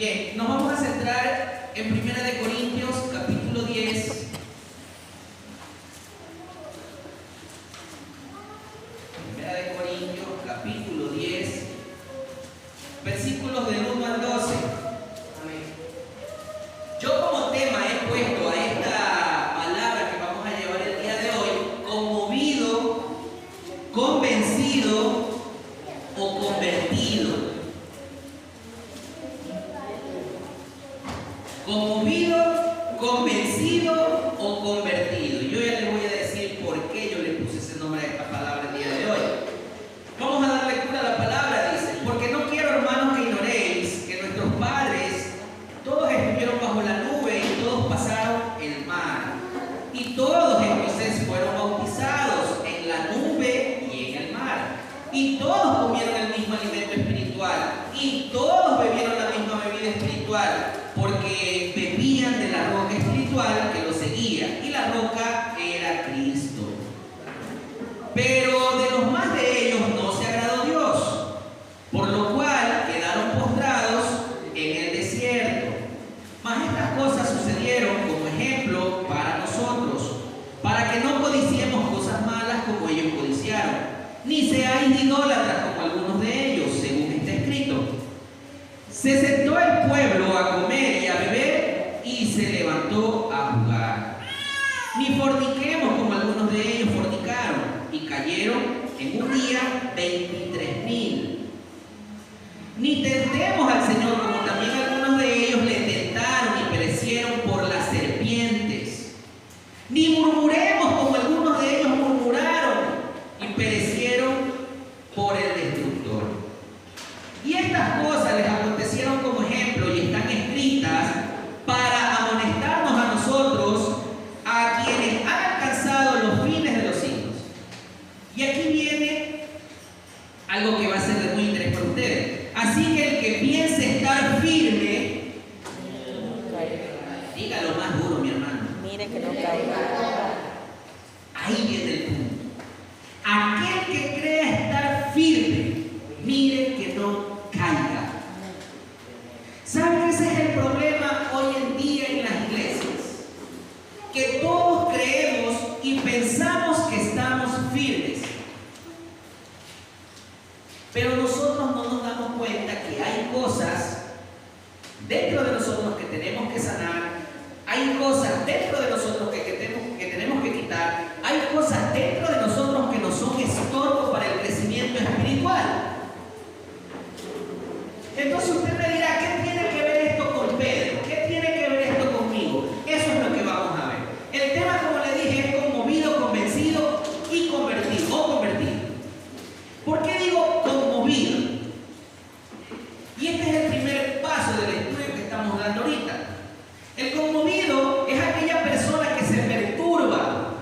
Bien, nos vamos a centrar en 1 Corintios capítulo 10. 1 Corintios capítulo 10, versículos del 1 al 12. Amén. Yo como tema he puesto a esta palabra que vamos a llevar el día de hoy, conmovido, convencido o convertido. Conmovido, convencido o convertido. Yo ya les voy a decir por qué yo le puse ese nombre a esta palabra el día de hoy. Vamos a dar lectura a la palabra, dice: porque no quiero, hermanos, que ignoréis que nuestros padres todos estuvieron bajo la nube y todos pasaron el mar. Y todos en Moisés fueron bautizados en la nube y en el mar. Y todos comieron el mismo alimento espiritual. Y todos bebieron la misma bebida espiritual, porque bebían de la roca espiritual que los seguía, y la roca era Cristo. Pero de los más de ellos no se agradó Dios, por lo cual quedaron postrados en el desierto. Mas estas cosas sucedieron como ejemplo para nosotros, para que no codiciemos cosas malas como ellos codiciaron, ni seáis idólatras como algunos de ellos, según está escrito: se sentó el pueblo a comer y a beber, y se levantó a jugar. Ni forniquemos como algunos de ellos fornicaron, y cayeron en un día 23,000. Ni tentemos al Señor como también algunos de ellos le tentaron y perecieron por las serpientes. Ni murmuremos como algunos de ellos murmuraron y perecieron por el destructor. Y estas cosas les acontecieron como ejemplo y están escritas para amonestarnos a nosotros, a quienes han alcanzado los fines de los siglos. Y aquí viene algo que va a ser de muy interés para ustedes. Así que el que piense estar firme, dígalo más duro, mi hermano. Mire que no caiga. Ahí viene el punto. Aquel que crea estar firme, mire que no caiga. ¿Saben que ese es el problema hoy en día en las iglesias? Que todos creemos y pensamos que estamos firmes, pero nosotros no nos damos cuenta que hay cosas dentro de nosotros que tenemos que sanar, hay cosas dentro de nosotros que tenemos que quitar, hay cosas dentro de nosotros que nos son estorbo para el crecimiento espiritual. Entonces usted me dirá: ¿qué tiene que ver esto con Pedro? ¿Qué tiene que ver esto conmigo? Eso es lo que vamos a ver. El tema, como le dije, es conmovido, convencido y convertido o convertido. ¿Por qué digo conmovido? Y este es el primer paso del estudio que estamos dando ahorita. El conmovido es aquella persona que se perturba,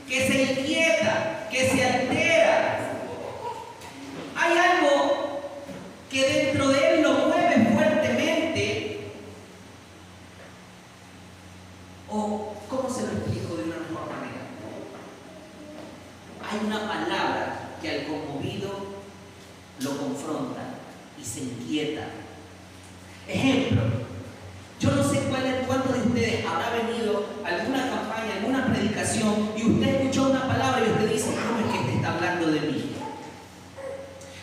que se inquieta, que se altera. Hay algo que dentro de él lo mueve fuertemente. O, ¿cómo se lo explico de una mejor manera? Hay una palabra que al conmovido lo confronta y se inquieta. Ejemplo, yo no sé cuántos de ustedes habrá venido a alguna campaña, alguna predicación, y usted escuchó una palabra y usted dice: ¿cómo es que este está hablando de mí?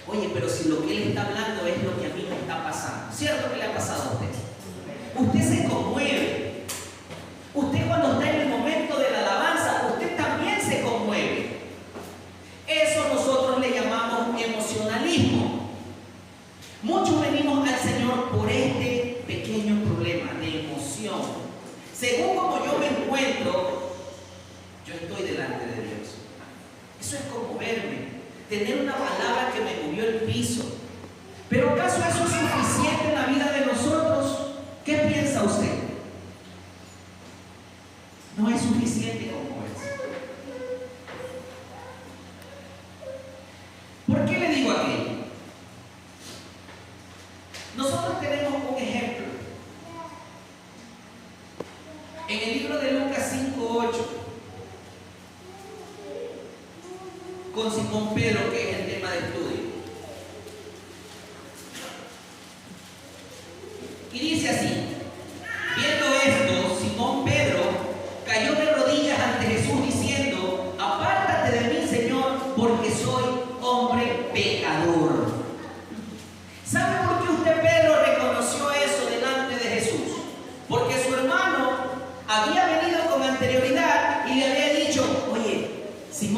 Oye, pero si lo que él está hablando es lo que a mí me está pasando. ¿Cierto que le ha pasado a usted? Usted se conmueve. Usted, cuando está en el momento de la alabanza, usted también se conmueve. Eso nosotros le llamamos emocionalismo. Muchos venimos al Señor por este pequeño problema de emoción. Según como yo me encuentro, yo estoy delante de Dios. Eso es conmoverme. Tener una palabra que me movió el piso. ¿Pero acaso eso es suficiente en la vida de nosotros? ¿Qué piensa usted? No es suficiente conmoverse. ¿Por qué le digo aquello? Nosotros tenemos un ejemplo. En el libro de Lucas 5:8, con Simón Pedro, que es el tema de estudio. Y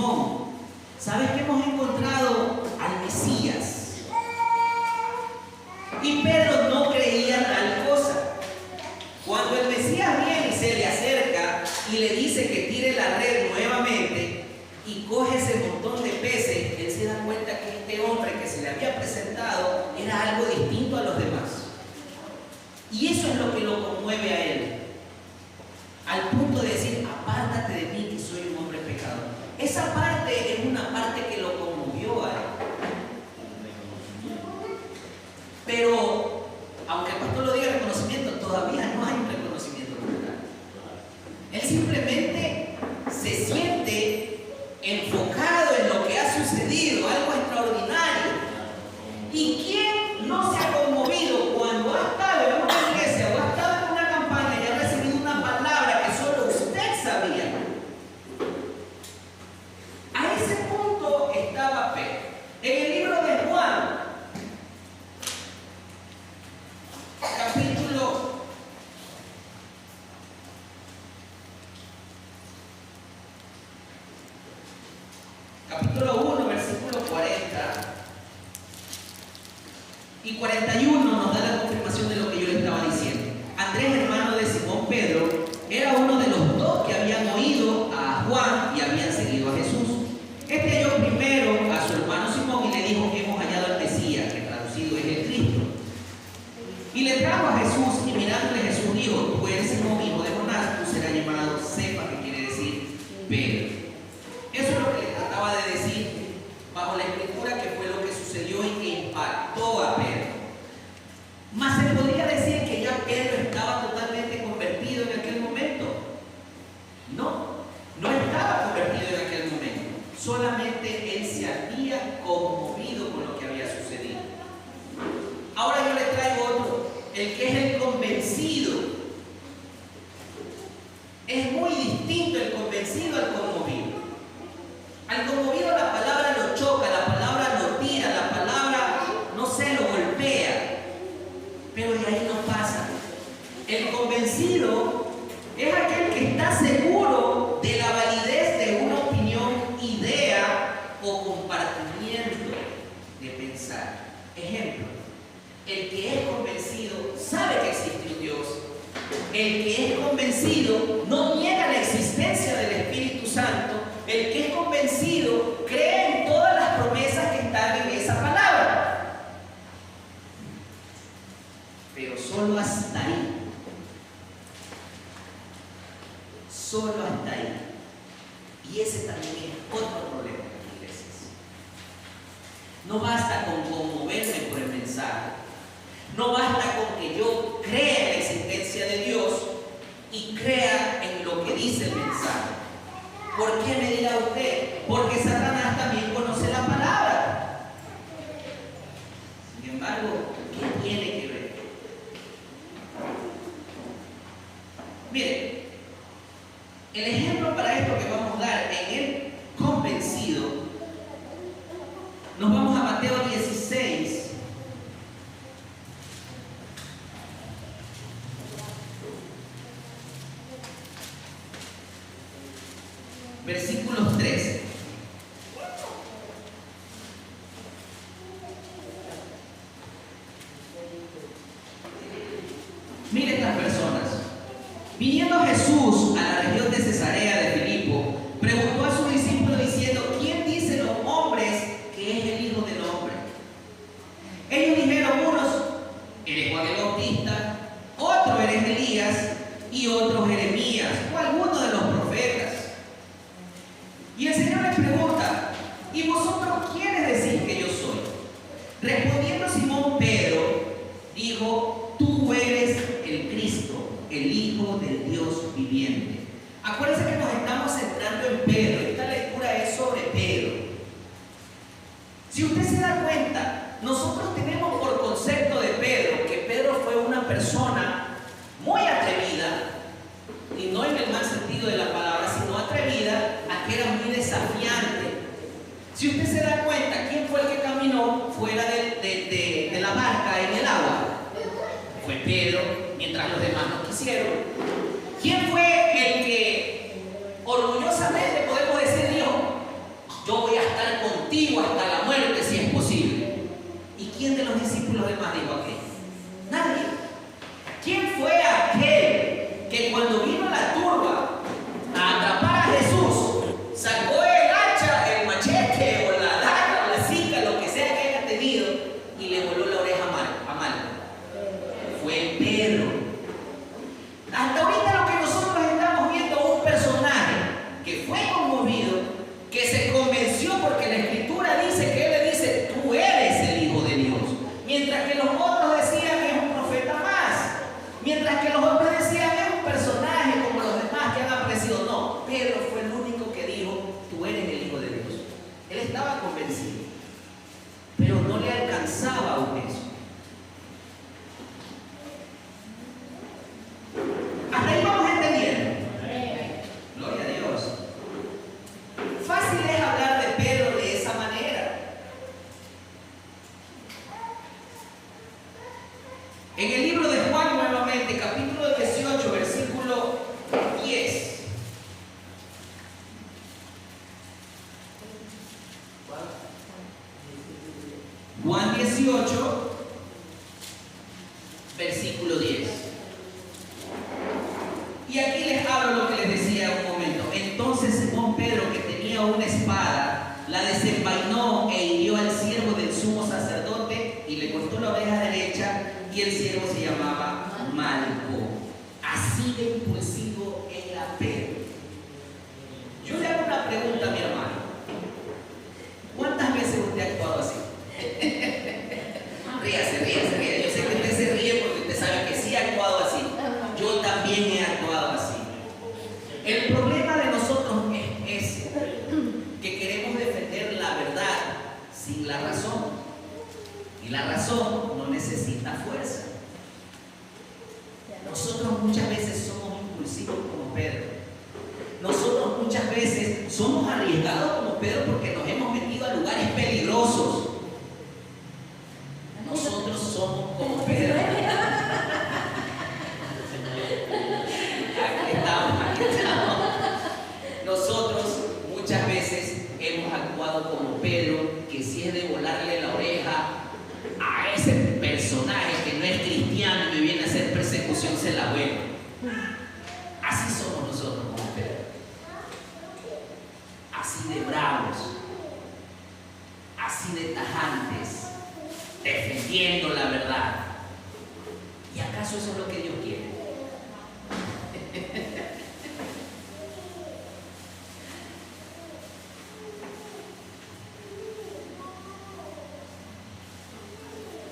Simón, ¿sabes que hemos encontrado al Mesías? Y Pedro no creía tal cosa. Cuando el Mesías viene y se le acerca y le dice que tire la red nuevamente y coge ese montón de peces, él se da cuenta que este hombre que se le había presentado era algo distinto a los demás. Y eso es lo que lo conmueve a él, al punto de decir: apártate de mí, que soy un hombre pecador. Esa parte es una parte que lo conmovió a él. Pero, aunque el pastor lo diga reconocimiento, todavía no hay un reconocimiento total. Él simplemente se siente enfocado en lo que ha sucedido, algo extraordinario. ¿Y quién no se ha conmovido cuando ha estado en una iglesia o ha estado en una campaña y ha recibido una palabra que solo usted sabía? A ese punto estaba Pedro. En el libro de Juan, capítulo 1, versículo 40 y 41 nos da la confirmación de lo que yo le estaba diciendo. Andrés, hermano de Simón Pedro, era uno de los dos que habían oído a Juan y habían seguido a Jesús. Este halló primero a su hermano Simón y le dijo: hemos hallado al Mesías, que traducido es el Cristo. Y le trajo a Jesús, y mirándole Jesús dijo: tú eres Simón, hijo de Jonás, tú serás llamado Cefa, que quiere decir Pedro. Eso es lo que le trataba de decir bajo la escritura, que fue lo que sucedió y que impactó a Pedro. Mas se podría decir que ya Pedro estaba totalmente convertido en aquel momento. No estaba convertido en aquel momento. Solamente él se había conmovido con lo que había sucedido. Ahora yo le traigo otro, el que es el convencido. Es muy distinto el convencido al conmovido. Al conmovido la palabra lo choca, la palabra lo tira, la palabra, no sé, lo golpea. Pero de ahí no pasa. El convencido es aquel que está seguro de la validez de una opinión, idea o compartimiento de pensar. Ejemplo: el que es convencido sabe que existe un Dios. El que es convencido no niega la existencia del Espíritu Santo. El que es convencido cree en todas las promesas que están en esa palabra. Pero solo hasta ahí. Solo hasta ahí. Y ese también es otro problema en las iglesias. No basta con conmoverme por el mensaje. No basta con que yo crea en la existencia de Dios y crea en lo que dice el mensaje. ¿Por qué me dirá usted? Porque Satanás también conoce la palabra. Sin embargo, ¿qué tiene que ver? Mire, el ejemplo para esto que vamos a dar en el convencido, nos vamos a Mateo 16. Versículos 13. Mire estas personas. Viniendo Jesús a la región de Cesarea de Filipo, preguntó a sus discípulos diciendo: ¿quién dicen los hombres que es el Hijo del Hombre? Ellos dijeron: unos, eres Juan el Bautista, otro eres Elías, y otros Jeremías, o alguno de los profetas. Y el Señor les pregunta: ¿y vosotros quiénes decís que yo soy? Respondiendo Simón Pedro, dijo: tú eres el Cristo, el Hijo del Dios viviente. Acuérdense que nos estamos centrando en Pedro. Esta lectura es sobre Pedro. Si usted se da cuenta, nosotros tenemos por concepto de Pedro que Pedro fue una persona muy atrevida, y no en el mal sentido de la palabra, sino atrevida, a que era muy desafiante. Si usted se da cuenta, ¿quién fue el que caminó fuera de la barca en el agua? Fue Pedro, mientras los demás no quisieron. ¿Quién fue el que orgullosamente, podemos decir, dijo: más dijo aquel? Nadie. ¿Quién fue aquel que cuando vino la turba a atrapar a Jesús, sacó el hacha, el machete o la daga o la cinta, lo que sea que haya tenido, y le voló la oreja a Malco? Fue Pedro. Hasta ahorita lo que nosotros estamos viendo es un personaje que fue conmovido, que se convenció porque la Escritura dice que él le dice: tú eres el Hijo de Dios. Mientras que los otros decían: es un profeta más. Mientras que los otros decían: es un personaje como los demás que han aparecido. No, Pedro fue el único que dijo: tú eres el Hijo de Dios. Él estaba convencido, pero no le alcanzaba aún eso. Hasta ahí vamos entendiendo. Gloria a Dios. Fácil es hablar de Pedro de esa manera. En el libro de Juan, nuevamente, capítulo 18, versículo 10. Juan 18, versículo 10. Y aquí les hablo lo que les decía un momento. Entonces Simón Pedro, que tenía una espada, la desenvainó e hirió al siervo del sumo sacerdote y le cortó la oreja derecha, y el siervo se llamaba Malco. Así de impulsivo era Pedro. Yo le hago una pregunta a mi hermano. ¿Cuántas veces usted ha actuado así? Ríase. Yo sé que usted se ríe porque usted sabe que sí ha actuado así. Yo también he actuado así. El problema de nosotros es ese, que queremos defender la verdad sin la razón. Y la razón no necesita fuerza. Nosotros muchas veces somos impulsivos como Pedro. Nosotros muchas veces somos arriesgados como Pedro porque nos hemos metido a lugares peligrosos. Nosotros somos como Pedro. Aquí estamos. Nosotros muchas veces hemos actuado como Pedro, que si es de volarle la oreja a ese personaje que no es cristiano y me viene a hacer persecución, se la vuelve. Así somos nosotros como Pedro. Así de bravos, así de tajantes, defendiendo la verdad. ¿Y acaso eso es lo que Dios quiere?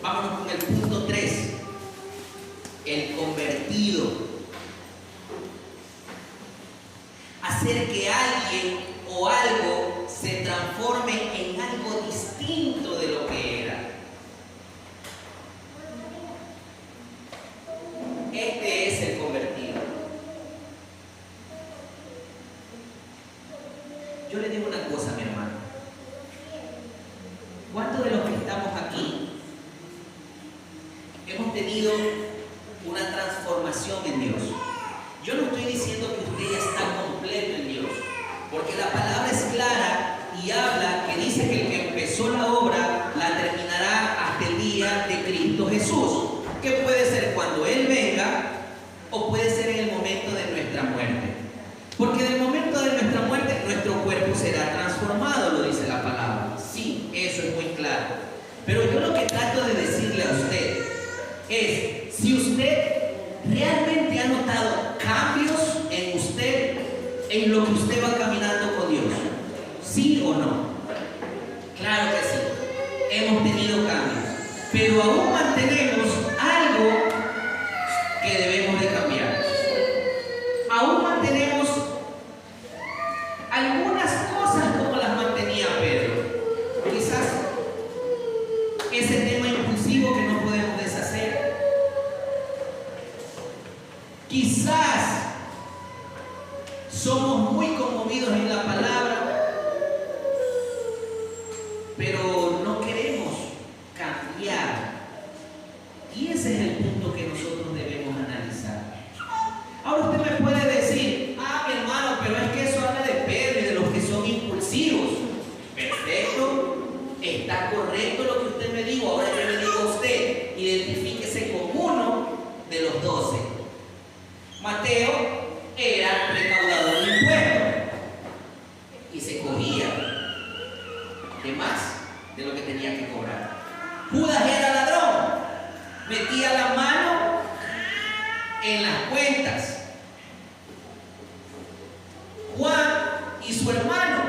Vámonos con el punto 3, el convertido. Hacer que alguien o algo se transforme en algo distinto de lo que era. Este es el convertido. Yo le digo una cosa, mi hermano. ¿Cuántos de los que estamos aquí hemos tenido una transformación en Dios? Yo no estoy diciendo que usted ya está completo en Dios, porque la palabra es clara y habla que dice que el que empezó la obra la terminará hasta el día de Cristo Jesús, que puede ser cuando Él venga o puede ser en el momento de nuestra muerte, porque en el momento de nuestra muerte nuestro cuerpo será transformado, lo dice la palabra. Sí, eso es muy claro, pero yo lo que trato de decirle a usted es: si usted realmente ha notado cambios en usted, en lo que usted va caminando con Dios, ¿sí o no? Claro que sí, hemos tenido cambios, pero aún mantenemos algo que debemos de cambiar. Aún mantenemos algunas cosas como las mantenía Pedro. Quizás ese tema impulsivo que no podemos deshacer. Quizás somos muy conmovidos en la palabra, pero no queremos cambiar. Y ese es el punto que nosotros debemos analizar. Ahora usted me puede decir: mi hermano, pero es que eso habla de Pedro y de los que son impulsivos. Perfecto, está correcto lo que usted me dijo. Ahora yo le digo a usted: ¿y de de más de lo que tenía que cobrar. Judas era ladrón, metía la mano en las cuentas. Juan y su hermano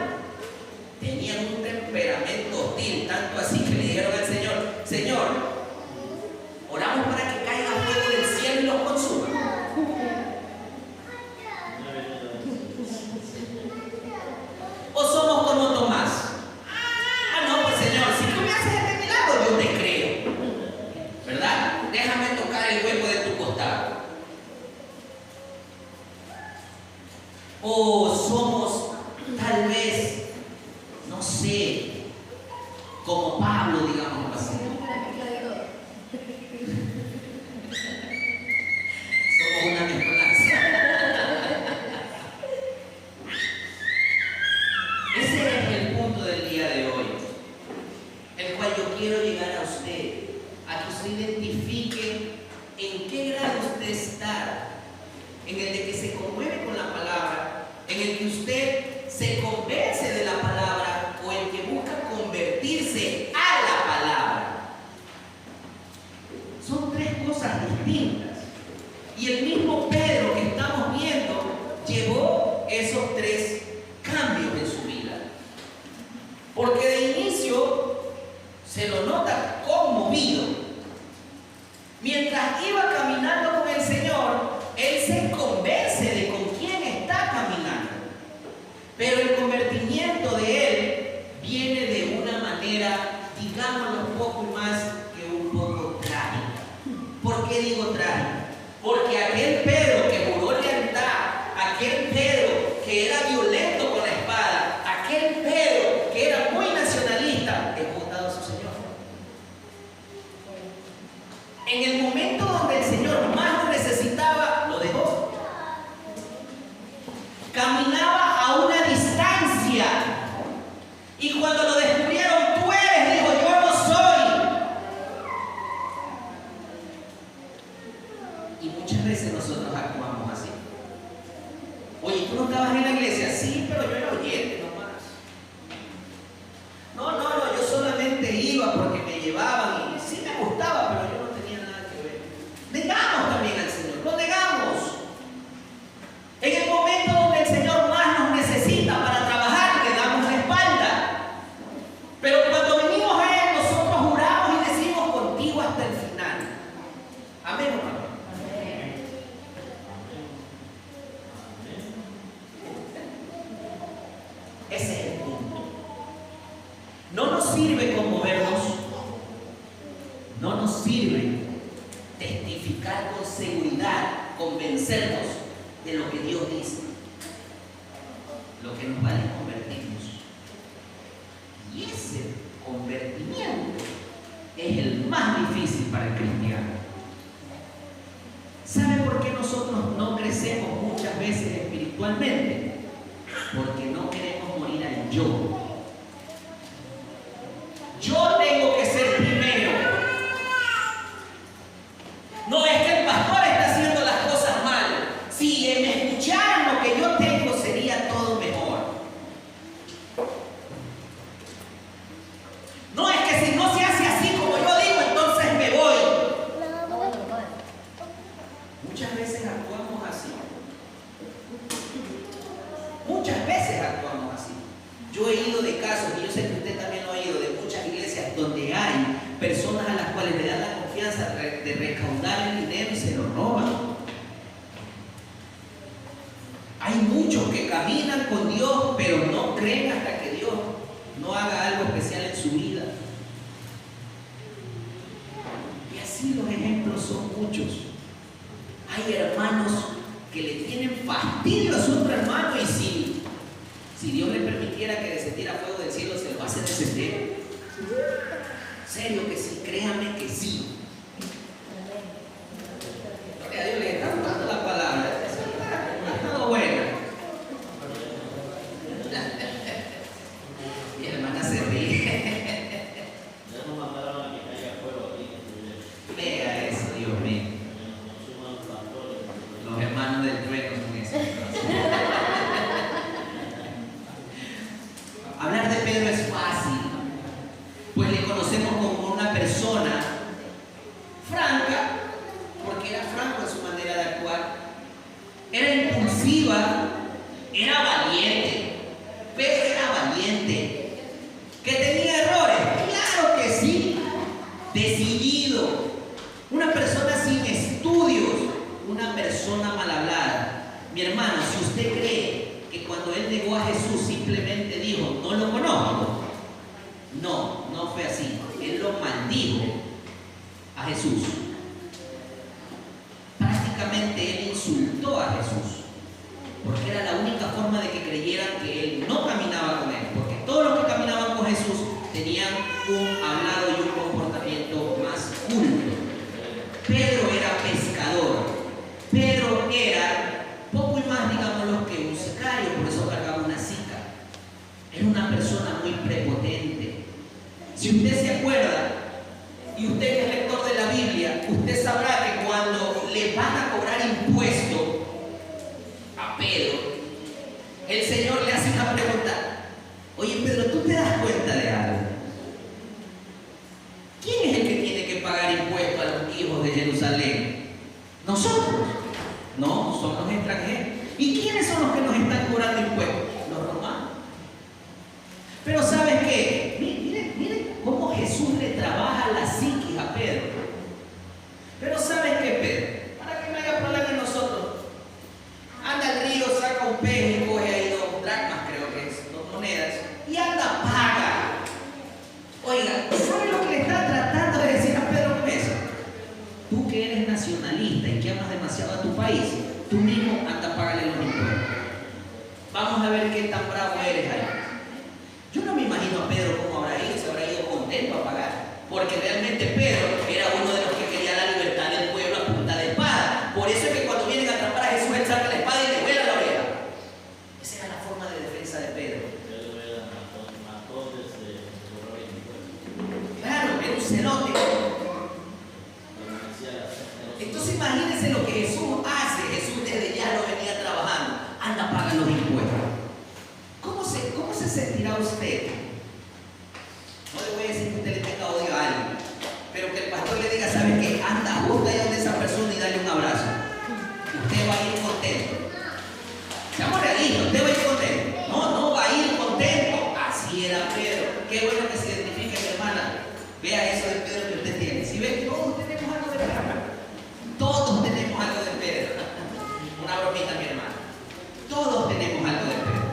tenían un temperamento hostil, tanto así que le dijeron al Señor: Señor, oramos para que caiga fuego del cielo y los consuma. ¿O somos como Tomás? Ah, no, pues Señor, si tú me haces este milagro, yo te creo, ¿verdad? Déjame tocar el hueco de tu costado. O somos tal vez, no sé, como Pablo, digamos así. Somos una mezcolanza. Ese es el punto del día de hoy, el cual yo quiero llegar a usted, a que usted identifique en qué grado usted está, en el de que se conmueve con la palabra, en el que usted se convence de la palabra o el que busca convertirse a la palabra. Son tres cosas distintas. Y el mismo Pedro que estamos viendo llevó esos tres cambios en su vida. Porque de inicio se lo nota conmovido. Mientras iba caminando con el Señor, él se convence de con quién está caminando. Pero el convertimiento de él viene de una manera, digámoslo un poco más que un poco trágica. ¿Por qué digo trágica? Porque aquel Pedro que juró lealtad, aquel Pedro que era violento con la espada, aquel Pedro que era muy nacionalista, dejó botado a su Señor. En el momento donde el Señor más lo necesitaba, lo dejó. Caminaba a una distancia. Y cuando lo descubrieron, tú eres, dijo, yo no soy. Y muchas veces nosotros actuamos así. Oye, ¿tú no estabas en la iglesia? Sí, pero yo era oyente nomás. No, yo solamente iba porque me llevaban y sí me gustaba, pero yo no tenía nada que ver. Negamos también al Señor, lo negamos. En el momento donde el Señor más nos necesita para trabajar, le damos la espalda. Pero cuando venimos a Él, nosotros juramos y decimos contigo hasta el final. Amén, hermano. Ese es el punto. No nos sirve conmovernos, no nos sirve testificar con seguridad, convencernos de lo que Dios dice. Lo que nos vale es convertirnos. Y ese convertimiento es el más difícil para el cristiano. ¿Sabe por qué nosotros no crecemos muchas veces espiritualmente? Porque no queremos morir al yo. Yo tengo que ser primero. No es que el pastor está haciendo las cosas mal. Si me escucharan lo que yo tengo, sería todo mejor. No es que si no se hace así como yo digo, entonces me voy. Muchas veces actuamos así. Muchas veces actuamos así. Yo he ido de casos, y yo sé que usted también lo ha oído, de muchas iglesias donde hay personas a las cuales le dan la confianza de recaudar el dinero y se lo roban. Hay muchos que caminan con Dios, pero no creen hasta que Dios no haga algo especial en su vida. Y así los ejemplos son muchos. Hay hermanos que le tienen fastidio a su otro hermano y si Dios le permitiera que descendiera fuego del cielo, se lo hace descender. Serio que sí, créame que sí. Gloria a Dios, le está gustando la palabra. Ha estado buena. Mi hermana se ríe. Vea eso, Dios mío. Los hermanos del trueno son esos. Hablar de Pedro es fácil. él negó a Jesús, simplemente dijo, no lo conozco. No, no fue así. Él lo maldijo a Jesús. Prácticamente él insultó a Jesús, porque era la única forma de que creyeran que él no caminaba con él, porque todos los que caminaban con Jesús tenían un hablado y un comportamiento más culto. Pedro era pescador. Pedro era poco y más, digámoslo, que un sicario, por eso cargaba una sica. Era una persona muy prepotente. Si usted se acuerda, y usted que es lector de la Biblia, usted sabrá que cuando le van a cobrar impuesto a Pedro, el Señor le hace una pregunta. Oye, Pedro, ¿tú te das cuenta de algo? ¿Quién es el que tiene que pagar impuestos a los hijos de Jerusalén? ¿Nosotros? No, son los extranjeros. ¿Y quiénes son los que nos están cobrando impuestos? Los romanos. Pero ¿sabes qué? Miren cómo Jesús le trabaja la psiquis a Pedro. Pero ¿sabes qué, Pedro? Para que no haya problema en nosotros, anda al río, saca un pez y coge ahí 2 dracmas, creo que es, 2 monedas, y anda, paga. Oiga, ¿sabe lo que le está tratando de decir a Pedro con eso? Tú que eres nacionalista y que amas demasiado a tu país, tú mismo anda a pagarle los impuestos. Vamos a ver qué tan bravo eres ahí. Yo no me imagino a Pedro cómo habrá ido, se habrá ido contento a pagar, porque realmente Pedro era uno de los que quería la libertad del pueblo a punta de espada. Por eso es que cuando vienen a atrapar a Jesús, él saca la espada y le vuela la oreja. Esa era la forma de defensa de Pedro. Claro, era un celote. Entonces imagínense lo que Jesús hace. Jesús desde ya lo venía trabajando. Anda, paga los impuestos. ¿Cómo se sentirá usted? No le voy a decir que usted le tenga odio a alguien, pero que el pastor le diga, ¿sabe qué? Anda, busca ahí donde esa persona y dale un abrazo. Usted va a ir contento. Seamos realistas, usted va a ir contento. No va a ir contento. Así era Pedro. Qué bueno que se identifique, mi hermana. Vea eso de Pedro que usted tiene. Si ve, todos tenemos algo de Pedro. Todos tenemos algo de Pedro. Una bromita, mi hermana. Todos tenemos algo de Pedro.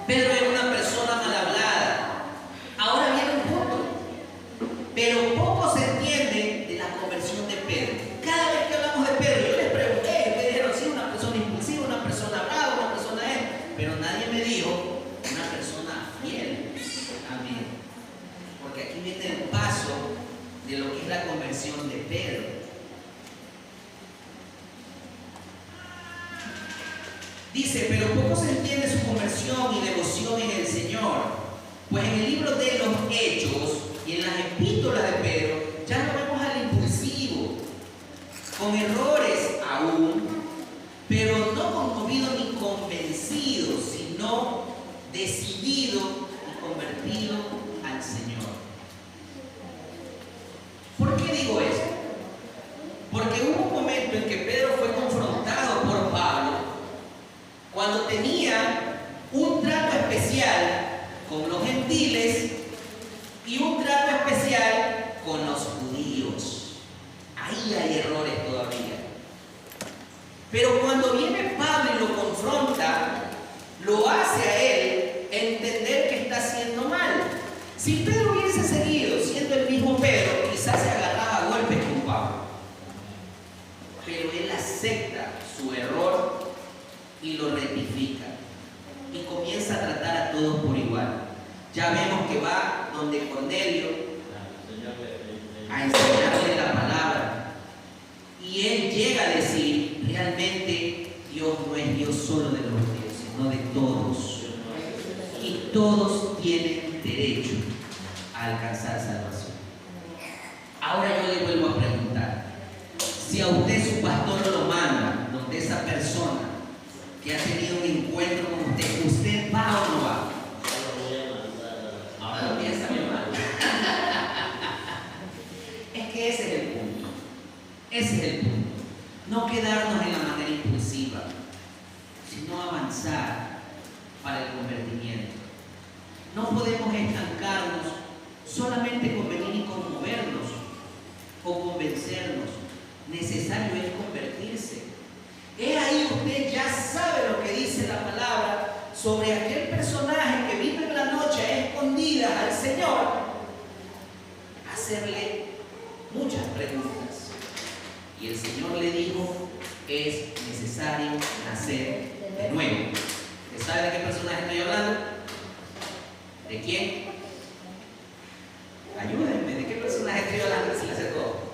Pedro era una persona mal hablada. Ahora viene un punto. Pero poco se entiende de la conversión de Pedro. Cada vez que hablamos de Pedro, yo les pregunté, ustedes dijeron, sí, una persona impulsiva, una persona brava, una persona él. Pero nadie me dijo una persona fiel. Amén. Porque aquí viene el paso de lo que es la conversión de Pedro. Dice, pero poco se entiende su conversión y devoción en el Señor. Pues en el libro de los Hechos y en las epístolas de Pedro, ya no vemos al impulsivo, con errores aún, pero no conmovido ni convencido, sino decidido y convertido al Señor. ¿Por qué digo esto? Porque hubo un momento en que Pedro fue confrontado por Pablo cuando tenía un trato especial con los gentiles y un trato especial con los judíos. Ahí hay errores todavía. Pero cuando viene Pablo y lo confronta, lo hace a él entender que está haciendo mal. Si Pedro hubiese seguido siendo el mismo Pedro, quizás se agarraba a golpes con Pablo. Pero él acepta su error y lo rectifica y comienza a tratar a todos por igual. Ya vemos que va donde Cornelio a enseñarle la palabra y él llega a decir, realmente Dios no es Dios solo de los judíos, sino de todos, y todos tienen derecho a alcanzar salvación. Ahora yo le vuelvo a preguntar, si a usted su pastor lo manda donde esa persona que ha tenido un encuentro con usted, ¿usted va o no va? Ahora lo piensa, mi hermano. Es que ese es el punto. Ese es el punto. No quedarnos en la manera impulsiva, sino avanzar para el convertimiento. No podemos estancarnos solamente con venir y conmovernos o convencernos. Necesario es convertirse. He ahí usted ya sabe lo que dice la palabra sobre aquel personaje que vino en la noche a escondidas al Señor, hacerle muchas preguntas. Y el Señor le dijo, es necesario nacer de nuevo. ¿Usted sabe de qué personaje estoy hablando? ¿De quién? Ayúdenme, ¿de qué personaje estoy hablando? Se le acercó.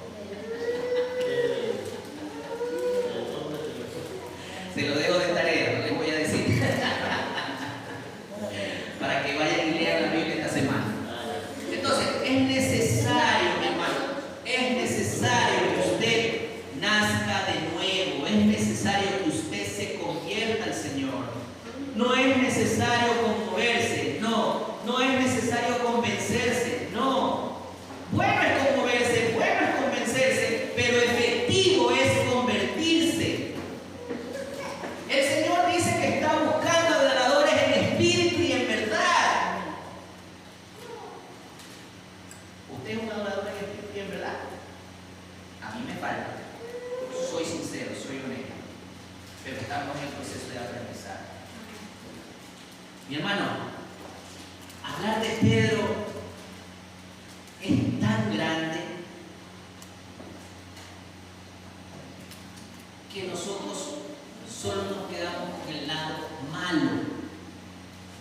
Se lo dejo de tarea, no les voy a decir. Para que vayan y lean la Biblia esta semana. Entonces, es necesario, mi hermano, es necesario que usted nazca de nuevo, es necesario que usted se convierta al Señor. No es necesario conmoverse, no es necesario convencerse, no. Bueno es conmoverse, bueno es convencerse, pero efectivo es convertirse. El Señor dice que está buscando adoradores en espíritu y en verdad. ¿Usted es un adorador en espíritu y en verdad? A mí me falta. Soy sincero, soy honesto. Pero estamos en el proceso de aprendizaje. Mi hermano, hablar de Pedro es tan grande que nosotros solo nos quedamos con el lado malo,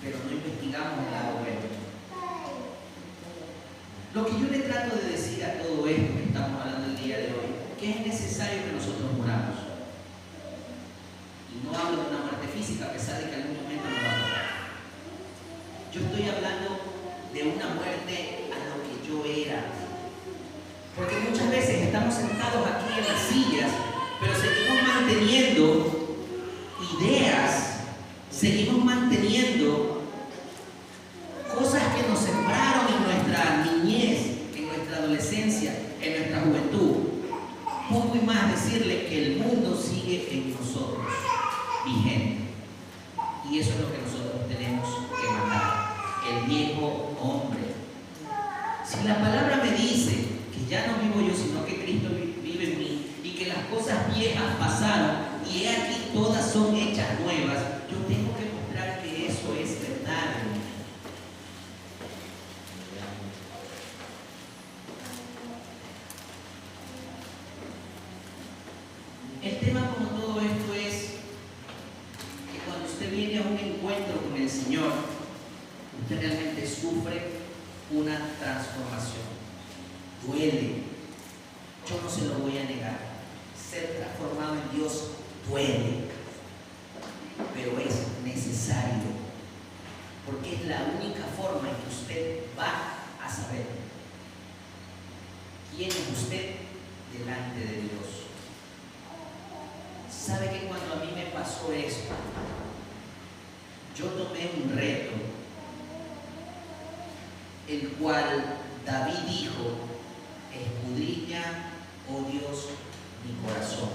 pero no investigamos el lado bueno. Lo que yo le trato de decir a todo esto que estamos hablando el día de hoy, que es necesario que nosotros muramos. Y no hablo de una muerte física, a pesar de que algún momento nos va a tocar. Yo estoy hablando de una muerte a lo que yo era. Porque muchas veces estamos sentados aquí en las sillas, pero seguimos manteniendo ideas, seguimos manteniendo cosas que nos sembraron en nuestra niñez, en nuestra adolescencia, en nuestra juventud. Poco y más decirle que el mundo sigue en nosotros, vigente. Y eso es lo que nosotros tenemos que matar, el viejo hombre. Si la palabra me dice que ya no vivo yo, sino que Cristo vive en mí, y que las cosas viejas pasaron, y he aquí todas son hechas nuevas, yo tengo que mostrar que eso es verdad. El tema como todo esto es que cuando usted viene a un encuentro con el Señor, usted realmente sufre una transformación. Duele. Yo no se lo voy a negar. Ser transformado en Dios duele. Pero es necesario. Porque es la única forma en que usted va a saber quién es usted delante de Dios. ¿Sabe que cuando a mí me pasó esto, yo tomé un reto, el cual David dijo, escudriña, oh Dios, mi corazón,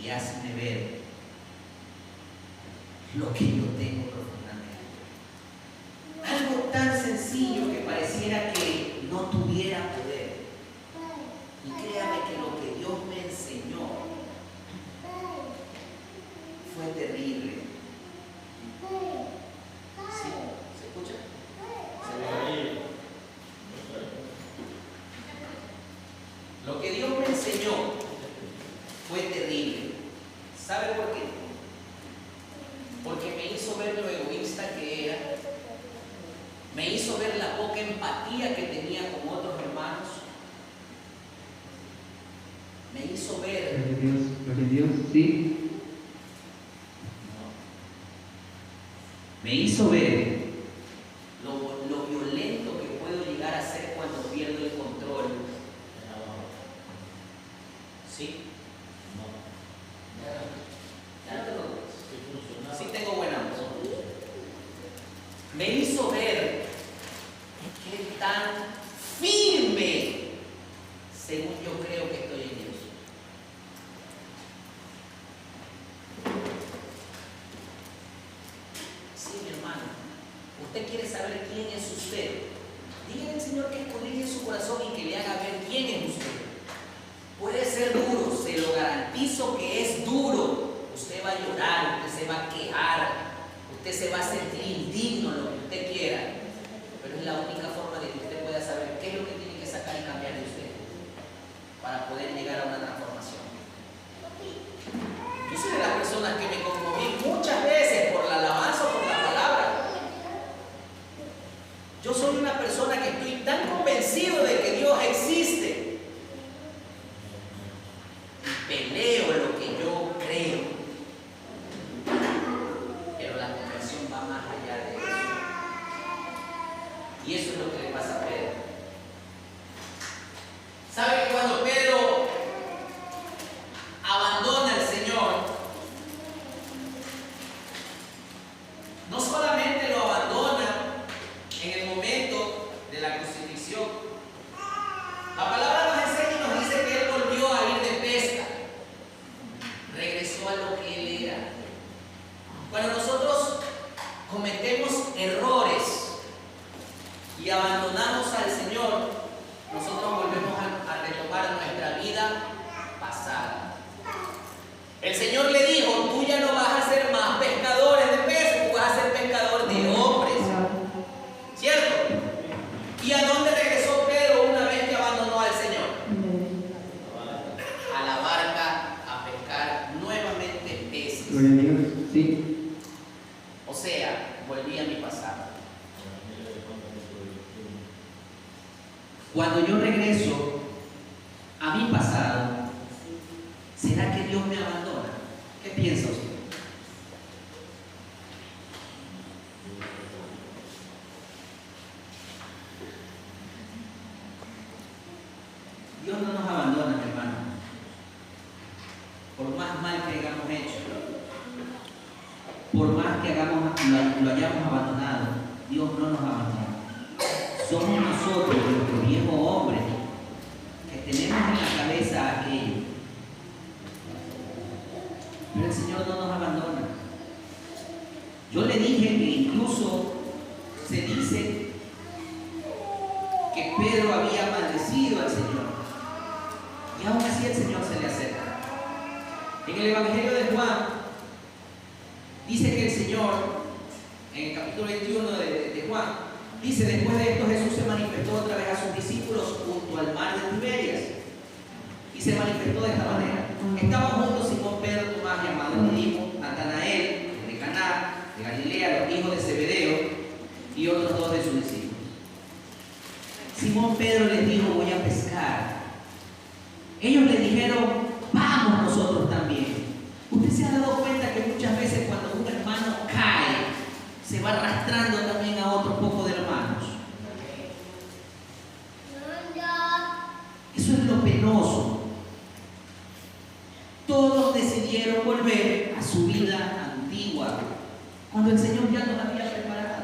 y hazme ver lo que yo tengo profundamente. Algo tan sencillo que pareciera que no tuviera poder. Y créame que lo que Dios me enseñó fue terrible. ¿Sí? ¿Se escucha? Lo que Dios me enseñó fue terrible. ¿Sabe por qué? Porque me hizo ver lo egoísta que era, me hizo ver la poca empatía que tenía con otros hermanos, me hizo ver. Gloria a Dios, sí. Me hizo ver lo violento que puedo llegar a ser cuando pierdo el control. ¿Sí? Ya no tengo dudas. Sí tengo buena voz. Me hizo ver qué tan firme, según yo creo que estoy en Dios. Sí, mi hermano. Usted quiere saber quién es usted. Dígale al Señor que escudriñe su corazón y que le haga ver quién es usted. Puede ser duro, se lo garantizo que es duro. Usted va a llorar, usted se va a quejar, usted se va a sentir indigno, lo que usted quiera. Pero es la única forma de que usted pueda saber qué es lo que tiene que sacar y cambiar de usted para poder llegar a una transformación. Yo soy de las personas que me conmoví muchas veces por la alabanza o por la palabra. Yo soy una persona que estoy tan convencido de que Dios existe. Peleo lo que yo creo. Pero la conversión va más allá de eso. Y eso es lo que le pasa a Pedro. ¿Sabe que cuando Pedro abandona al Señor, no solamente lo abandona en el momento de la crucifixión? La palabra nos enseña y nos dice que él volvió a ir de pesca. Regresó a lo que él era. Cuando nosotros cometemos errores y abandonamos al Señor, nosotros volvemos a retomar nuestra vida pasada. El Señor le dijo: tú ya no vas a ser más pescadores de peces, tú vas a ser pescador de hombres. ¿Cierto? ¿Y a dónde regresó Pedro una vez que abandonó al Señor? A la barca a pescar nuevamente peces. Gloria a Dios. Sí. O sea, volví a mi pasado. Cuando yo regreso a mi pasado, ¿será que Dios me abandona? ¿Qué piensa usted? Dios no nos abandona, mi hermano. Por más mal que hayamos hecho, por más que lo hayamos abandonado, Dios no nos abandona. Somos nosotros, nuestro viejo hombre, que tenemos en la cabeza aquello. Pero el Señor no nos abandona. Yo le dije que incluso se dice que Pedro había maldecido al Señor. Y aún así el Señor se le acerca. En el Evangelio de Juan dice que el Señor, en el capítulo 21 de Juan, dice: después de esto Jesús se manifestó otra vez a sus discípulos junto al mar de Tiberias. Y se manifestó de esta manera. Estaban juntos Simón Pedro, Tomás llamado Didimo, Natanael de Caná de Galilea, los hijos de Zebedeo, y otros dos de sus discípulos. Simón Pedro les dijo: voy a pescar. Ellos le dijeron: vamos nosotros también. Usted se ha dado cuenta que muchas veces cuando un hermano cae, se va arrastrando también a otro poco de hermanos. Eso es lo penoso. Todos decidieron volver a su vida antigua, cuando el Señor ya nos había preparado.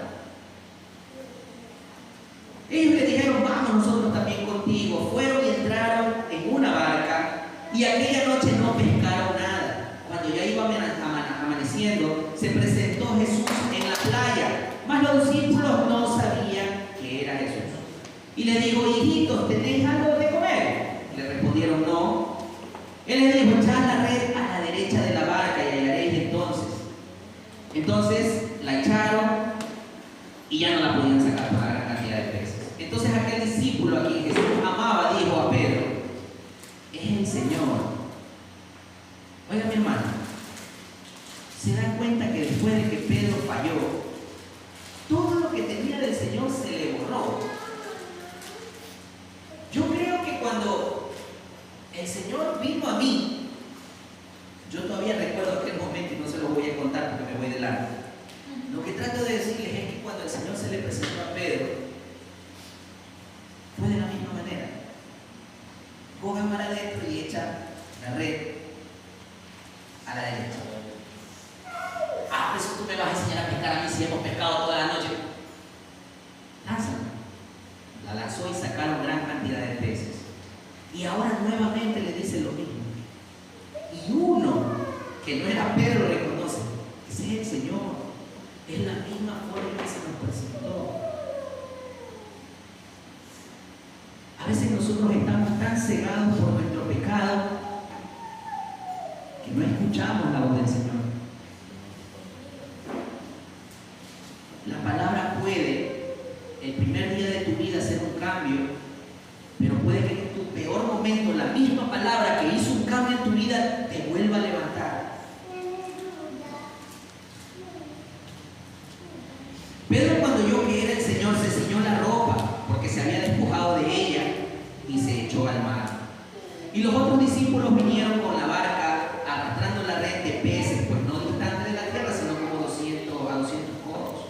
Ellos le dijeron: vamos nosotros también contigo. Fueron y entraron en una barca, y aquella noche no pescaron nada. Cuando ya iba amaneciendo, se presentó Jesús en la playa, mas los discípulos no sabían que era Jesús. Y le dijo: hijitos, ¿tenéis algo de comer? Le respondieron: no. Él les dijo: echad la red a la derecha de la barca y hallaréis entonces. Entonces la echaron y ya no la podían sacar por la gran cantidad de peces. Entonces aquel discípulo a quien Jesús amaba dijo a Pedro: es el Señor. Oiga, mi hermano, se dan cuenta que después de que Pedro falló, todo lo que tenía del Señor se le borró. Yo creo que cuando el Señor vino a mí, yo todavía recuerdo aquel momento y no se lo voy a contar porque me voy de largo. Lo que trato de decirles es que cuando el Señor se le presentó a Pedro, fue de la misma manera. Coge mar adentro y echa la red a la derecha. Por eso tú me vas a enseñar a pescar a mí si hemos pescado toda la noche. Lánzala. La lanzó y sacaron gran cantidad de peces. Y ahora nuevamente le dice lo mismo. Y uno que no era Pedro reconoce: ese es el Señor. Es la misma forma que se nos presentó. A veces nosotros estamos tan cegados por nuestros pecado que no escuchamos la voz del Señor. La palabra puede, el primer día de tu vida, hacer un cambio, pero puede que en tu peor momento la misma palabra que hizo un cambio en tu vida te vuelva a levantar. Pedro, cuando oyó que era el Señor, se ciñó la ropa porque se había despojado de ella y se echó al mar. Y los otros discípulos vinieron con la barca arrastrando la red de peces, pues no distante de la tierra, sino como 200 codos.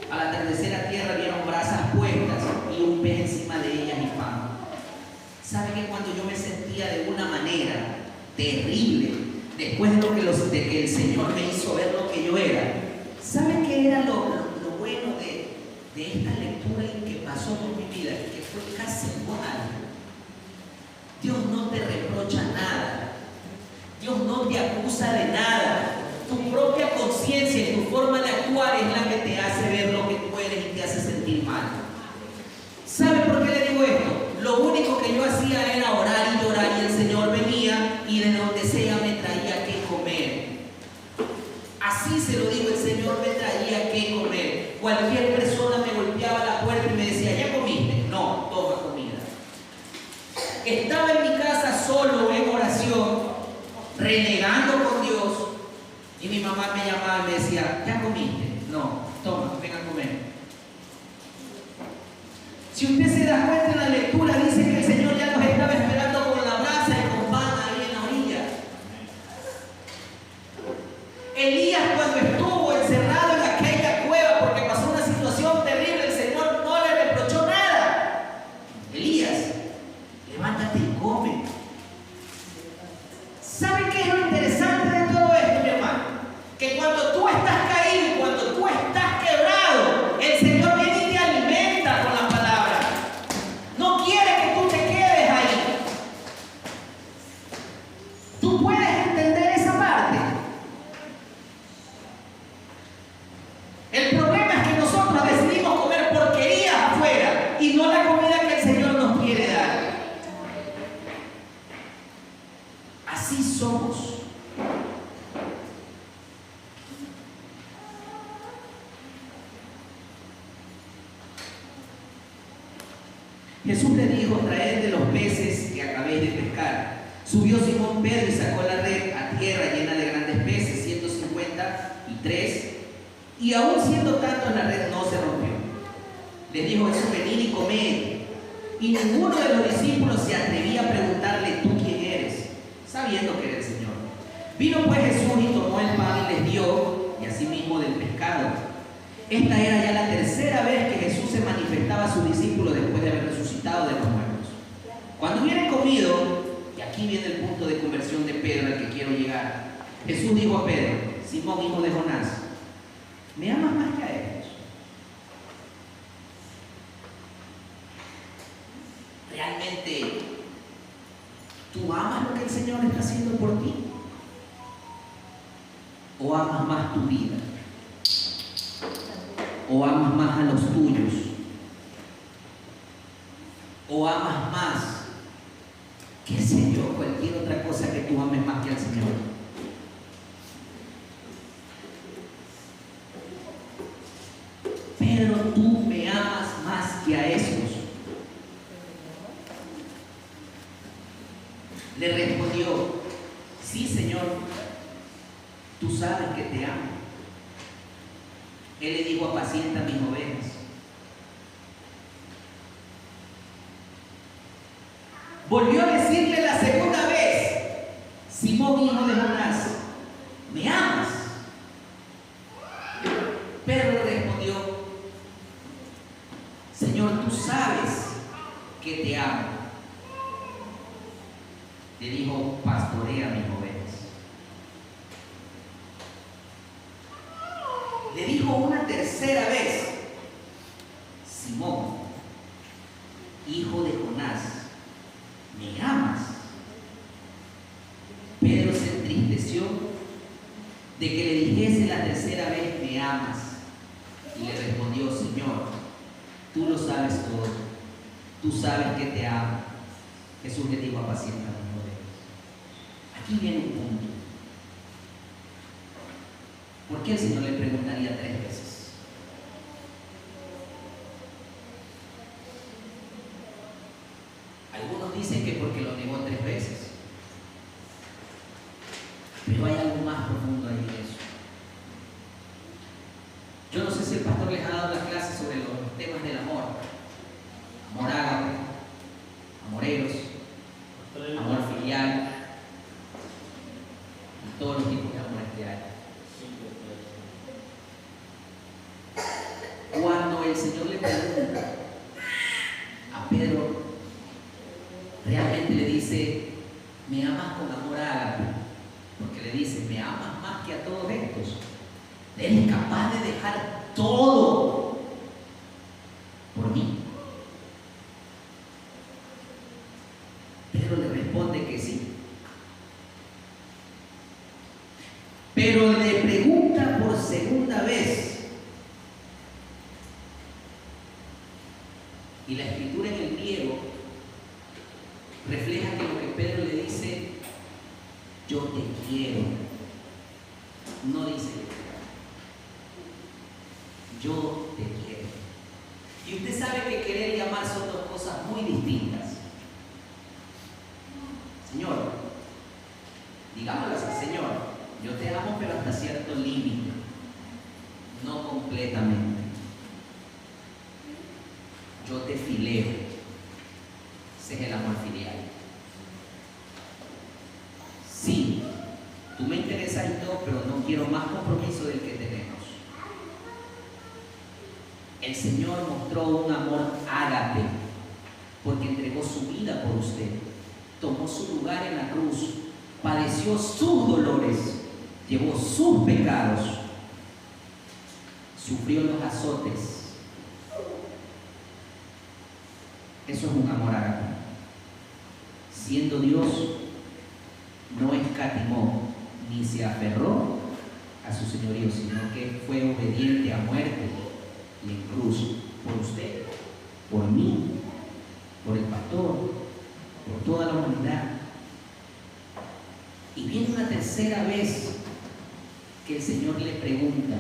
Al atardecer a tierra vieron brasas puestas y un pez encima de ellas y pan. ¿Sabe que cuando yo me sentía de una manera terrible, después de que el Señor me hizo ver lo que yo era? ¿Sabe qué era lo bueno de esta lectura y que pasó por mi vida? Que fue casi igual. Dios no te reprocha nada. Dios no te acusa de nada. Tu propia conciencia y tu forma de actuar es la que te hace ver lo que tú eres y te hace sentir mal. ¿Sabe por qué le digo esto? Lo único que yo hacía era orar y llorar, y el Señor venía y de donde sea me traía que comer. Así se lo digo, el Señor me traía que comer. Cualquier persona me golpeaba la puerta y me decía, ¿ya comiste? No, toma comida. Estaba en mi casa solo en oración, renegando con Dios, y mi mamá me llamaba y me decía, ¿ya comiste? No, toma, ven a comer. Si usted se da cuenta en la lectura, dice que el Señor ya nos estaba esperando con la brasa y con pan ahí en la orilla. Elías, cuando estuvo encerrado en aquella cueva porque pasó una situación terrible, el Señor no le reprochó nada. Elías, levántate y come. ¿Sabe qué es lo interesante de todo esto, mi hermano? Que cuando tú estás caído, cuando tú estás quebrado, el Señor viene y te alimenta con la palabra. No quiere que tú te quedes ahí. ¿Tú puedes entender esa parte? El problema es que nosotros decidimos comer porquerías afuera y no la comida que el Señor nos quiere dar. Así somos. Jesús le dijo, traed de los peces que acabéis de pescar. Subió Simón Pedro y sacó la red a tierra llena de grandes peces, 153, y aún siendo tantos la red no se rompió. Les dijo Jesús, venid y comed. Y ninguno de los discípulos se atrevía a preguntarle, ¿tú quién eres?, sabiendo que era el Señor. Vino pues Jesús y tomó el pan y les dio, y asimismo del pescado. Esta era ya la tercera vez que Jesús se manifestaba a sus discípulos después de haber resucitado de los muertos. Cuando hubieran comido, y aquí viene el punto de conversión de Pedro al que quiero llegar, Jesús dijo a Pedro, Simón, hijo de Jonás, ¿me amas más que a ellos? ¿Realmente tú amas lo que el Señor está haciendo por ti? ¿O amas más tu vida? ¿O amas más a los tuyos? ¿O amas más, qué sé yo, cualquier otra cosa que tú ames más que al Señor? Pedro, tú me amas más que a esos. Le respondió, sí, Señor, tú sabes que te amo. Él le dijo, apacienta mis ovejas. Volvió a decirle la segunda vez, Simón, hijo de Jonás, ¿me amas? Pedro respondió, Señor, tú sabes que te amo. Le dijo, pastorea mis ovejas. Le dijo una tercera vez, Simón, hijo de Jonás, ¿me amas? Pedro se entristeció de que le dijese la tercera vez, ¿me amas? Y le respondió, Señor, tú lo sabes todo, tú sabes que te amo. Jesús le dijo, apacienta mis ovejas. Aquí viene un punto. ¿Por qué el Señor le preguntaría 3 veces? Algunos dicen que porque lo negó 3 veces. Pero hay algo más profundo ahí en eso. Yo no sé si el pastor les ha dado la clase sobre los temas del amor. Amor ágape, amoreros, amor filial y todos los tipos de amores que hay. Cuando el Señor le pregunta a Pedro, realmente le dice, ¿me amas con amor ágape? Porque le dice, ¿me amas más que a todos estos? ¿Eres capaz de dejar todo por mí? Pedro le responde que sí. Pero le pregunta por segunda vez. Y la escritura en el griego refleja que lo que Pedro le dice, yo te quiero. No dice yo te quiero. Y usted sabe que querer y amar son 2 cosas muy distintas. Señor, digámoslo así, Señor, yo te amo pero hasta cierto límite, no completamente. Yo te fileo. Ese es el amor filial. Sí, tú me interesas y todo, pero no quiero más compromiso del que tenemos. El Señor mostró un amor ágape porque entregó su vida por usted, tomó su lugar en la cruz, padeció sus dolores, llevó sus pecados, sufrió los azotes. Eso es un amor ágape. Siendo Dios, no escatimó ni se aferró a su señorío, sino que fue obediente a muerte y en cruz por usted, por mí, por el pastor, por toda la humanidad. Y viene una tercera vez que el Señor le pregunta,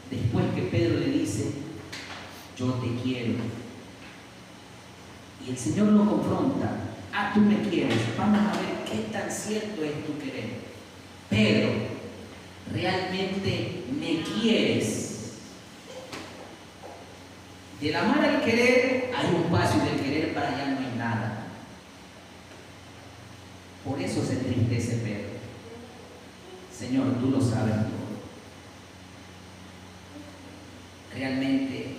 después que Pedro le dice, yo te quiero. Y el Señor lo confronta, tú me quieres, vamos a ver qué tan cierto es tu querer. Pedro, ¿realmente me quieres? Del amar al querer hay un paso y del querer para allá no hay nada. Por eso se entristece Pedro. Señor, tú lo sabes todo. Realmente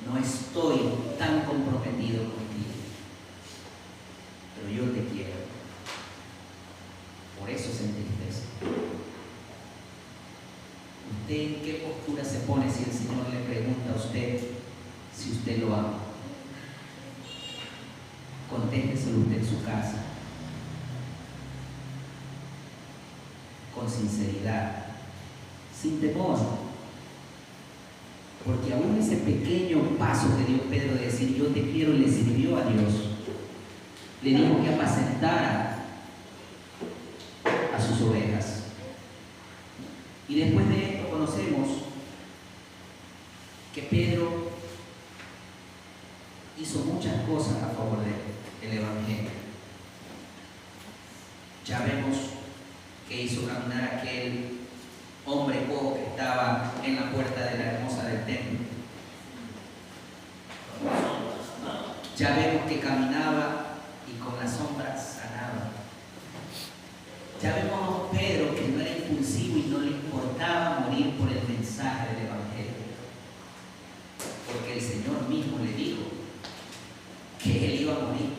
no estoy tan comprometido contigo, pero yo te quiero. Por eso se entristece. ¿Usted en qué postura se pone si el Señor le pregunta a usted si usted lo ama? Contésteselo usted en su casa, con sinceridad, sin temor, porque aún ese pequeño paso que dio Pedro de decir yo te quiero le sirvió a Dios. Le dijo que apacentara a sus ovejas. Y después de esto conocemos que Pedro hizo muchas cosas a favor del Evangelio. Ya vemos que hizo caminar a aquel hombre cojo que estaba en la puerta de la hermosa del templo. Ya vemos que caminaba y con la sombra sanaba. Ya vemos a un Pedro que no era impulsivo y no le importaba morir por el mensaje del Evangelio, porque el Señor mismo le dijo que él iba a morir.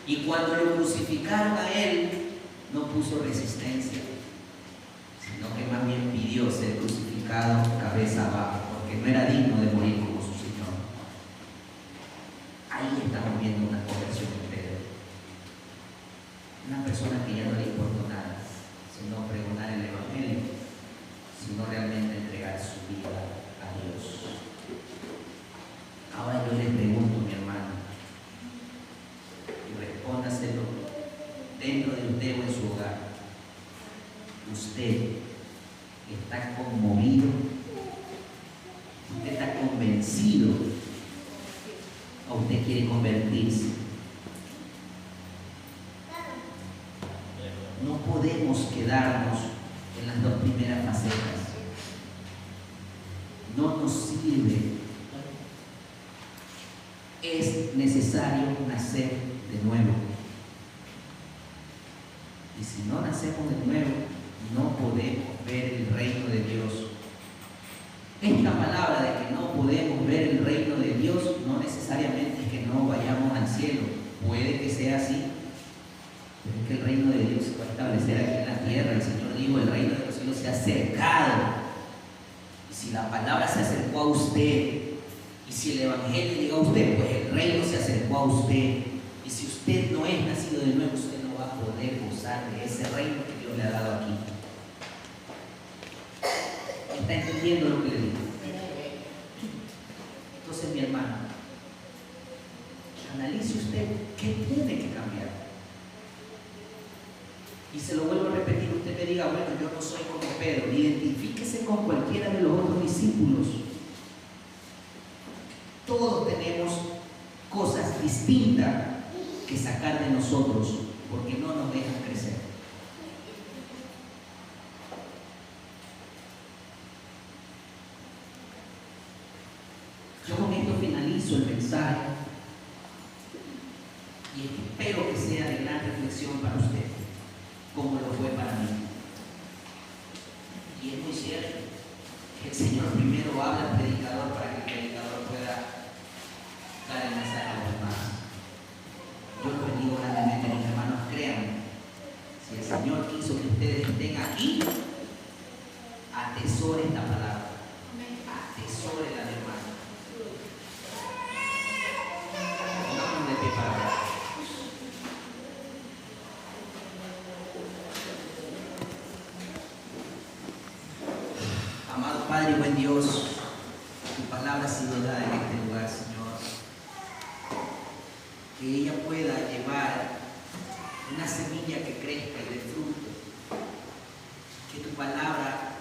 Y cuando lo crucificaron a él, no puso resistencia, sino que más bien pidió ser crucificado cabeza abajo, porque no era digno de morir como su Señor. Ahí estamos viendo una conversión en Pedro. Una persona que ya no le importó nada, sino pregonar el Evangelio, sino realmente entregar su vida a Dios. Ahora yo le pregunto, mi hermano, y respóndaselo usted está conmovido, usted está convencido o usted quiere convertirse. No podemos quedarnos en las dos primeras facetas. No nos sirve. Es necesario nacer de nuevo. Y si no nacemos de nuevo, no podemos ver el reino de Dios. Esta palabra de que no podemos ver el reino de Dios no necesariamente es que no vayamos al cielo. Puede que sea así, pero es que el reino de Dios se va a establecer aquí en la tierra. El Señor dijo, el reino de los cielos se ha acercado. Y si la palabra se acercó a usted, y si el evangelio llegó a usted, pues el reino se acercó a usted. Y si usted no es nacido de nuevo, usted no va a poder gozar de ese reino que Dios le ha dado aquí. ¿Está entendiendo lo que le digo? Entonces, mi hermano, analice usted qué tiene que cambiar. Y se lo vuelvo a repetir, usted me diga, bueno, yo no soy como Pedro. Identifíquese con cualquiera de los otros discípulos. Todos tenemos cosas distintas que sacar de nosotros porque no nos dejan crecer. Yo con esto finalizo el mensaje y espero que sea de gran reflexión para usted, como lo fue para mí. Y es muy cierto que el Señor primero habla al predicador para que el predicador pueda dar el mensaje a los demás. Yo los bendigo grandemente, mis hermanos, créanme. Si el Señor quiso que ustedes estén aquí, atesore esta palabra. Atesore la demás. Pongámonos de pie para orar. Amado Padre y buen Dios, tu palabra ha sido dada en este lugar, Señor. Que ella pueda llevar una semilla que crezca y dé fruto. Que tu palabra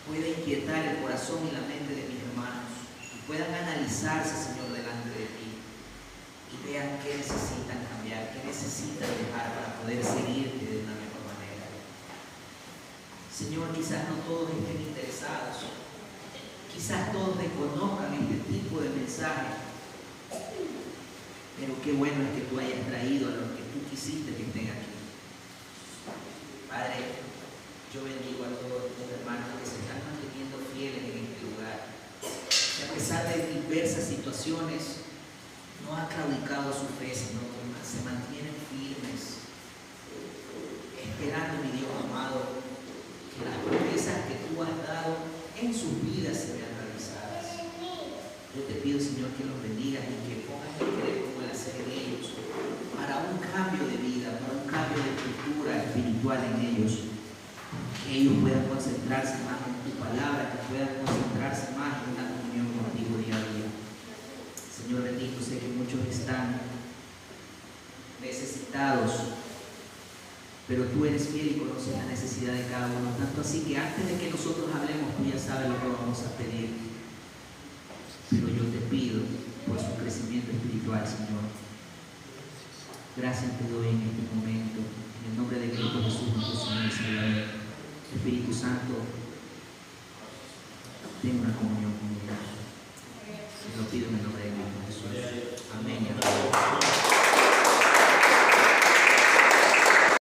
pueda inquietar el corazón y la mente de mis hermanos y puedan analizarse, Señor, delante de ti y vean qué necesitan cambiar, qué necesitan dejar para poder seguirte de una mejor manera. Señor, quizás no todos estén interesados, quizás todos desconozcan este tipo de mensaje, pero qué bueno es que tú hayas traído a los que tú quisiste que estén aquí. Padre, yo bendigo a todos los hermanos que se están manteniendo fieles en este lugar, que a pesar de diversas situaciones no ha claudicado su fe, sino que se mantienen firmes, esperando, mi Dios amado, que las promesas que tú has dado en sus vidas se vean realizadas. Yo te pido, Señor, que los bendigas y que pongas el querer como el hacer en ellos, para un cambio de vida, para un cambio de cultura espiritual en ellos. Que ellos puedan concentrarse más en tu palabra, que puedan concentrarse más en una comunión contigo día a día. Señor bendito, sé que muchos están necesitados, pero tú eres fiel y conoces la necesidad de cada uno. Tanto así que antes de que nosotros hablemos, tú ya sabes lo que vamos a pedir. Pero yo te pido por su crecimiento espiritual, Señor. Gracias te doy en este momento. En el nombre de Cristo Jesús, nuestro Señor y Salvador. Espíritu Santo, ten una comunión conmigo.